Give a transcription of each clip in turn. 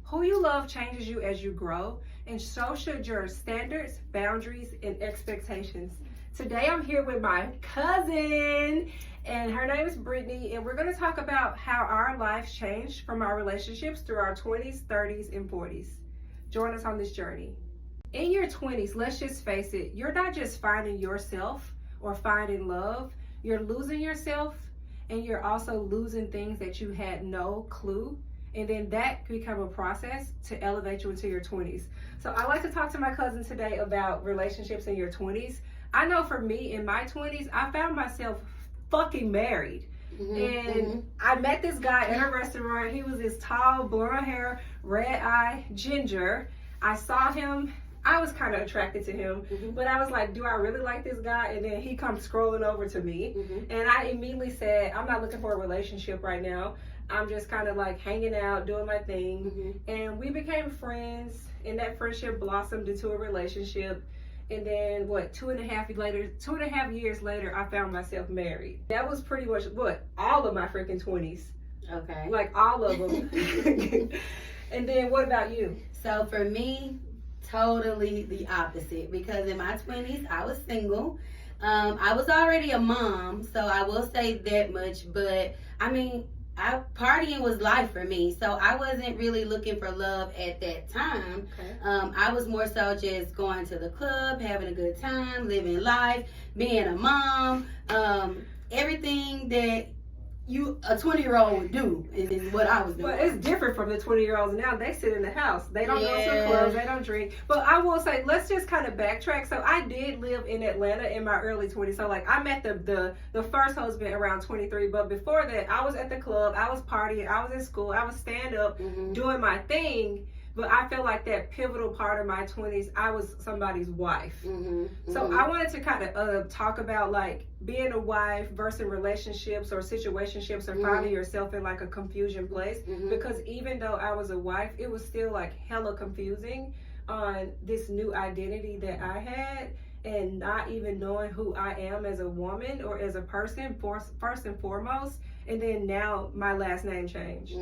Who you love changes you as you grow, and so should your standards, boundaries, and expectations. Today I'm here with my cousin, and her name is Brittany, and we're going to talk about how our lives changed from our relationships through our 20s, 30s, and 40s. Join us on this journey. In your 20s, let's just face it, you're not just finding yourself or finding love, you're losing yourself, and you're also losing things that you had no clue. And then that can become a process to elevate you into your 20s. So I like to talk to my cousin today about relationships in your 20s. I know for me, in my 20s, I found myself fucking married. I met this guy at a restaurant. He was this tall, blonde hair, red eye, ginger. I saw him. I was kind of attracted to him, but I was like, do I really like this guy? And then he comes scrolling over to me, and I immediately said, I'm not looking for a relationship right now. I'm just kind of like hanging out, doing my thing. And we became friends, and that friendship blossomed into a relationship. And then 2.5 years later, I found myself married. That was pretty much all of my freaking 20s. Okay. Like all of them. And then what about you? So for me, totally the opposite, because in my 20s, I was single. I was already a mom, so I will say that much, but I mean, partying was life for me, so I wasn't really looking for love at that time. Okay. I was more so just going to the club, having a good time, living life, being a mom, everything that a 20-year-old would do is what I was doing. But it's different from the 20-year-olds now. They sit in the house. They don't go to the clubs. They don't drink. But I will say, let's just kind of backtrack. So I did live in Atlanta in my early 20s. So like I met the first husband around 23. But before that, I was at the club. I was partying. I was in school. I was stand up doing my thing. But I feel like that pivotal part of my 20s, I was somebody's wife. So I wanted to kind of talk about like being a wife versus relationships or situationships or finding yourself in like a confusion place. Because even though I was a wife, it was still like hella confusing on this new identity that I had and not even knowing who I am as a woman or as a person first and foremost. And then now my last name changed.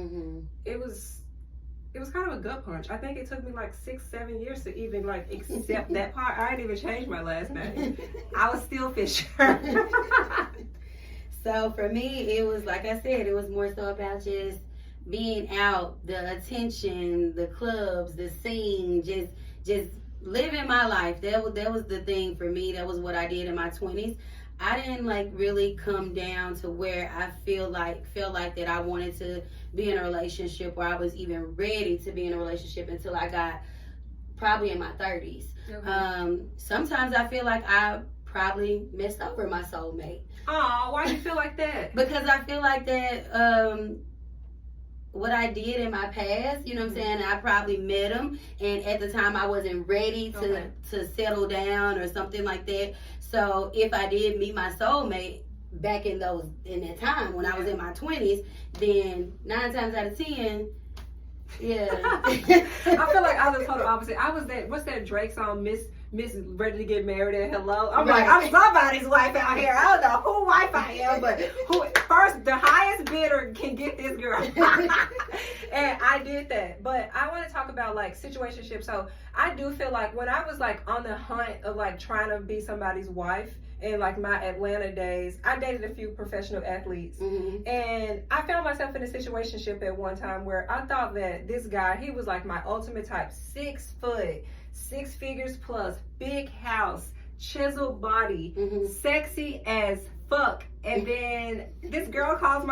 It was kind of a gut punch. I think it took me like 6-7 years to even like accept that part. I didn't even change my last name. I was still Fisher. So for me, it was like I said, it was more so about just being out, the attention, the clubs, the scene, just living my life. That was the thing for me. That was what I did in my 20s. I didn't like really come down to where I feel like that I wanted to be in a relationship, or I was even ready to be in a relationship until I got probably in my 30s. Sometimes I feel like I probably messed over my soulmate. Oh, why do you feel like that? Because I feel like that what I did in my past, you know what I'm saying, I probably met him, and at the time I wasn't ready to settle down or something like that. So if I did meet my soulmate back in that time when I was in my 20s, then 9 times out of 10, I feel like I was the total opposite. I was what's that Drake song, Miss Ready to Get Married and Hello? I'm like, I'm somebody's wife out here. I don't know who wife I am, but who first, the highest bidder can get this girl. And I did that. But I want to talk about like situationships. So I do feel like when I was like on the hunt of like trying to be somebody's wife in like my Atlanta days, I dated a few professional athletes. And I found myself in a situationship at one time where I thought that this guy, he was like my ultimate type, 6 foot, 6 figures plus, big house, chiseled body, sexy as fuck. And then this girl calls my